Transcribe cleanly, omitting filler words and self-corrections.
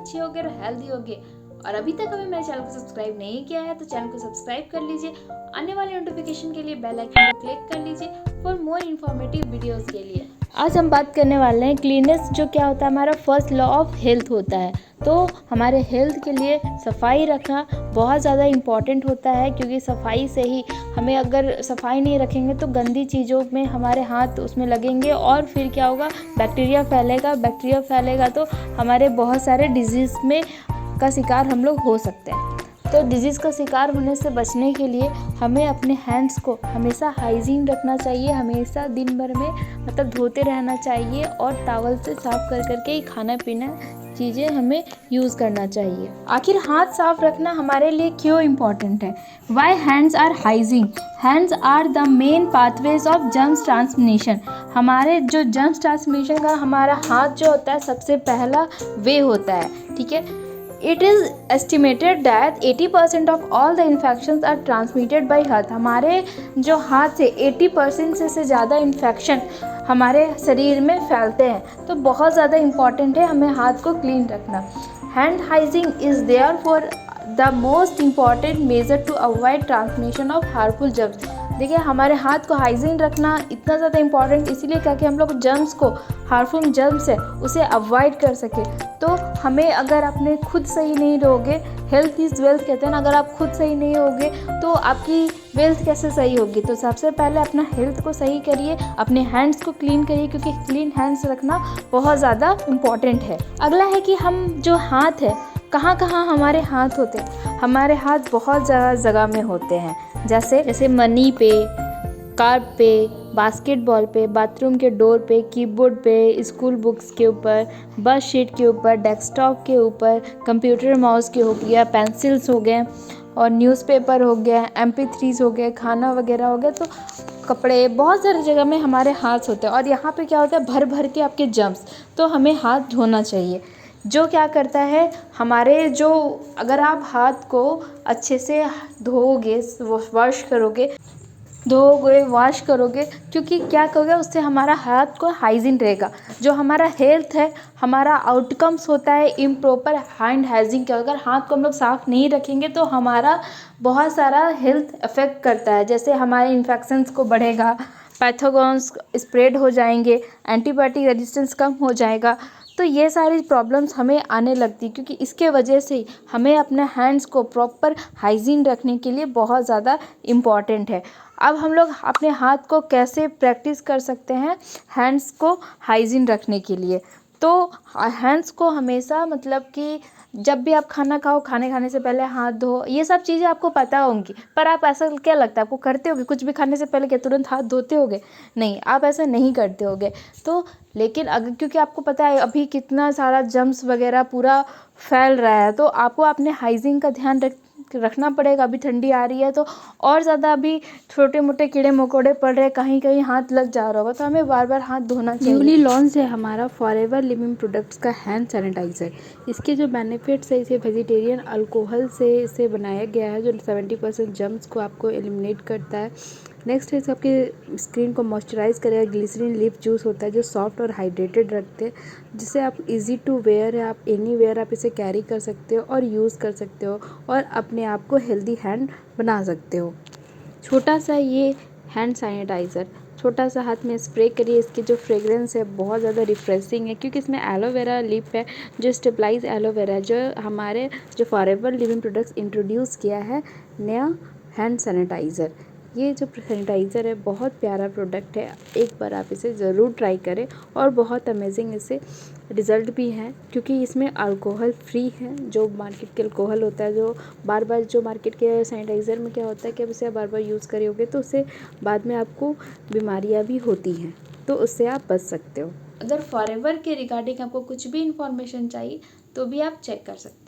अच्छे होगे और हेल्दी होगे। और अभी तक हमें मेरे चैनल को सब्सक्राइब नहीं किया है तो चैनल को सब्सक्राइब कर लीजिए। आने वाले नोटिफिकेशन के लिए बेल आइकन को क्लिक कर लीजिए फॉर मोर इन्फॉर्मेटिव वीडियोस के लिए। आज हम बात करने वाले हैं क्लीनेस, जो क्या होता है, हमारा फर्स्ट लॉ ऑफ हेल्थ होता है। तो हमारे हेल्थ के लिए सफाई रखना बहुत ज़्यादा इम्पॉर्टेंट होता है, क्योंकि सफाई से ही हमें, अगर सफाई नहीं रखेंगे तो गंदी चीज़ों में हमारे हाथ उसमें लगेंगे और फिर क्या होगा, बैक्टीरिया फैलेगा तो हमारे बहुत सारे डिजीज़ में का शिकार हम लोग हो सकते हैं। तो डिजीज़ का शिकार होने से बचने के लिए हमें अपने हैंड्स को हमेशा हाइजीन रखना चाहिए, हमेशा दिन भर में मतलब धोते रहना चाहिए और टॉवल से साफ कर करके ही खाना पीना चीज़ें हमें यूज़ करना चाहिए। आखिर हाथ साफ रखना हमारे लिए क्यों इम्पॉर्टेंट है? Why hands are hygiene? Hands are the main pathways of germs transmission. हमारे जो जर्म्स ट्रांसमिशन का हमारा हाथ जो होता है सबसे पहला वे होता है, ठीक है। It is estimated that 80% of all the infections are transmitted by हाथ। हमारे जो हाथ से 80% से ज़्यादा इन्फेक्शन हमारे शरीर में फैलते हैं। तो बहुत ज़्यादा इम्पॉर्टेंट है हमें हाथ को क्लीन रखना। Hand hygiene is there for the most important measure to avoid transmission of harmful germs. देखिए, हमारे हाथ को हाइजीन रखना इतना ज़्यादा इम्पॉर्टेंट इसलिए क्या कि हम लोग जर्म्स को, हार्मफुल जर्म्स है उसे अवॉइड कर सके। तो हमें, अगर अपने खुद सही नहीं रहोगे, हेल्थ इज़ वेल्थ कहते हैं ना, अगर आप खुद सही नहीं होगे तो आपकी वेल्थ कैसे सही होगी? तो सबसे पहले अपना हेल्थ को सही करिए, अपने हैंड्स को क्लीन करिए, क्योंकि क्लीन हैंड्स रखना बहुत ज़्यादा इम्पॉर्टेंट है। अगला है कि हम जो हाथ है, कहाँ कहाँ हमारे हाथ होते हैं? हमारे हाथ बहुत ज़्यादा जगह में होते हैं, जैसे मनी पे, कार पे, बास्केटबॉल पे, बाथरूम के डोर पे, कीबोर्ड पे, स्कूल बुक्स के ऊपर, बस शीट के ऊपर, डेस्कटॉप के ऊपर, कंप्यूटर माउस के हो गया, पेंसिल्स हो गए और न्यूज़पेपर हो गया, MP3s हो गए, खाना वगैरह हो गया, तो कपड़े, बहुत सारी जगह में हमारे हाथ होते हैं। और यहाँ पे क्या होता है, भर भर के आपके जर्म्स, तो हमें हाथ धोना चाहिए। जो क्या करता है, हमारे जो, अगर आप हाथ को अच्छे से धोओगे, वॉश करोगे, क्योंकि क्या करोगे, उससे हमारा हाथ को हाइजीन रहेगा। जो हमारा हेल्थ है, हमारा आउटकम्स होता है इम्प्रॉपर हैंड हाइजीन का। अगर हाथ को हम लोग साफ़ नहीं रखेंगे तो हमारा बहुत सारा हेल्थ अफेक्ट करता है, जैसे हमारे इन्फेक्शंस को बढ़ेगा, पैथोजन्स स्प्रेड हो जाएंगे, एंटीबायोटिक रेजिस्टेंस कम हो जाएगा। तो ये सारी प्रॉब्लम्स हमें आने लगती, क्योंकि इसके वजह से हमें अपने हैंड्स को प्रॉपर हाइजीन रखने के लिए बहुत ज़्यादा इम्पॉर्टेंट है। अब हम लोग अपने हाथ को कैसे प्रैक्टिस कर सकते हैं हैंड्स को हाइजीन रखने के लिए? तो हैंड्स को हमेशा, मतलब कि जब भी आप खाना खाओ, खाने से पहले हाथ धो, ये सब चीज़ें आपको पता होंगी, पर आप ऐसा क्या लगता है आपको करते होगे? कुछ भी खाने से पहले क्या तुरंत हाथ धोते होगे? नहीं, आप ऐसा नहीं करते होगे। तो लेकिन अगर, क्योंकि आपको पता है अभी कितना सारा जर्म्स वगैरह पूरा फैल रहा है, तो आपको अपने हाइजीन का ध्यान रखना पड़ेगा। अभी ठंडी आ रही है तो और ज़्यादा अभी छोटे मोटे कीड़े मकोड़े पड़ रहे हैं, कहीं कहीं हाथ लग जा रहा होगा, तो हमें बार बार हाथ धोना चाहिए। न्यूली लॉन्च है हमारा फॉरएवर लिविंग प्रोडक्ट्स का हैंड सैनिटाइज़र। इसके जो बेनिफिट्स है, इसे वेजिटेरियन अल्कोहल से इसे बनाया गया है, जो 70% जर्म्स को आपको एलिमिनेट करता है। नेक्स्ट है, आपके स्किन को मॉइस्चराइज करेगा। ग्लिसरीन लिप जूस होता है जो सॉफ्ट और हाइड्रेटेड रखते हैं, जिससे आप इजी टू वेयर है, आप एनी वेयर आप इसे कैरी कर सकते हो और यूज़ कर सकते हो और अपने आप को हेल्दी हैंड बना सकते हो। छोटा सा ये हैंड सैनिटाइज़र छोटा सा हाथ में स्प्रे करिए। इसकी जो फ्रेगरेंस है बहुत ज़्यादा रिफ्रेशिंग है, क्योंकि इसमें एलोवेरा लिप है, जो स्टेबलाइज एलोवेरा है, जो हमारे जो फॉरएवर लिविंग प्रोडक्ट्स इंट्रोड्यूस किया है नया हैंड सैनिटाइज़र। ये जो सैनिटाइज़र है बहुत प्यारा प्रोडक्ट है, एक बार आप इसे ज़रूर ट्राई करें और बहुत अमेजिंग इससे रिज़ल्ट भी हैं, क्योंकि इसमें अल्कोहल फ्री है। जो मार्केट के अल्कोहल होता है, जो बार बार जो मार्केट के सैनिटाइज़र में क्या होता है कि अब इसे बार बार यूज़ करोगे तो उससे बाद में आपको बीमारियां भी होती हैं, तो उससे आप बच सकते हो। अगर फॉरएवर के रिगार्डिंग आपको कुछ भी इंफॉर्मेशन चाहिए तो भी आप चेक कर सकते हैं।